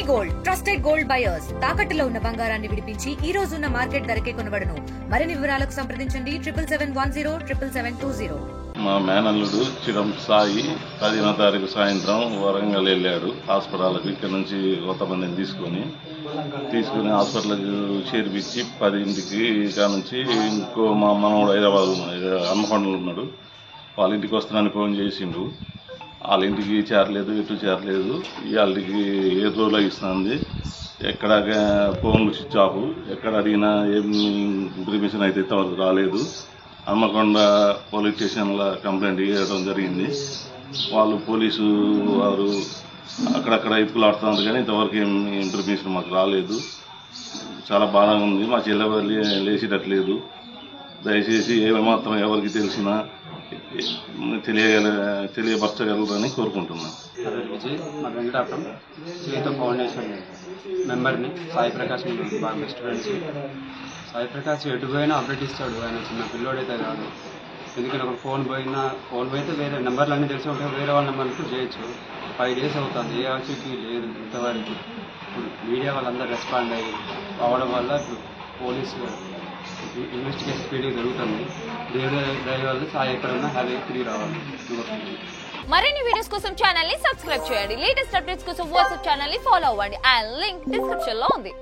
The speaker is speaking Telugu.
గోల్డ్ ట్రస్టెడ్ గోల్డ్ బయర్స్ తాకట్టులో ఉన్న బంగారాన్ని విడిపించి ఈ రోజు ఉన్న మార్కెట్ ధరకే కొనబడును. మరిన్ని వివరాలకు సంప్రదించండి 77107720. మా మేనల్లుడు చిరం సాయి 10వ తారీఖు సాయంత్రం వరంగల్ వెళ్ళాడు హాస్పిటల్కి. ఇక్కడ నుంచి కొంతమందిని తీసుకొని హాస్పిటల్కి చేర్పించి 10ంటికి నుంచి ఇంకో మా మనవడు హైదరాబాద్ హన్మకొండలో ఉన్నాడు. వాళ్ళ ఇంటికి వస్తున్నానని ఫోన్ చేసిండు. వాళ్ళ ఇంటికి చేరలేదు, ఎటు చేరలేదు. వాళ్ళకి 7 రోజులు ఇస్తుంది. ఎక్కడ ఫోన్లు స్విచ్ ఆఫ్, ఎక్కడ అడిగినా ఏం ఇన్ఫర్మేషన్ అయితే ఇంతవరకు రాలేదు. హన్మకొండ పోలీస్ స్టేషన్లో కంప్లైంట్ ఇవ్వడం జరిగింది. వాళ్ళు పోలీసు వారు అక్కడక్కడ ఇప్పులాడుతున్నారు కానీ ఇంతవరకు ఏం ఇన్ఫర్మేషన్ మాకు రాలేదు. చాలా బాధగా ఉంది. మా చెల్లె లేచేటట్లేదు. దయచేసి ఏమాత్రం ఎవరికి తెలిసినా తెలియపరచగలరని కోరుకుంటున్నాను. విజయ్, మా వెంకటాపురం చేత ఫౌండేషన్ మెంబర్ని. సాయి ప్రకాష్ బాగా బెస్ట్ ఫ్రెండ్స్. సాయి ప్రకాష్ ఎటు పోయినా అప్డేట్ ఇస్తాడు. ఆయన చిన్న పిల్లోడైతే కాదు. ఎందుకంటే ఒక ఫోన్ పోయితే వేరే నెంబర్లు అన్నీ తెలిసి ఉంటాయి. వేరే వాళ్ళ నెంబర్లకు చేయొచ్చు. 5 days అవుతుంది. ఏ ఆచూకీ లేదు ఇంతవరకు. ఇప్పుడు మీడియా వాళ్ళందరూ రెస్పాండ్ అయ్యి అవడం వల్ల ఇప్పుడు పోలీసు ఇన్వెస్టిగేషన్ స్పీడ్గా జరుగుతుంది. దేవుడి దయ వల్ల సాయి ఎక్కడ ఉన్నా హ్యాపీ తిరిగి రావాలి. మరిన్ని వీడియోస్ కోసం ఛానల్ ని సబ్స్క్రైబ్ చేయండి. లేటెస్ట్ అప్డేట్స్ కోసం వాట్సాప్ ఛానల్ ని ఫాలో అవ్వండి. అండ్ లింక్ డిస్క్రిప్షన్ లో ఉంది.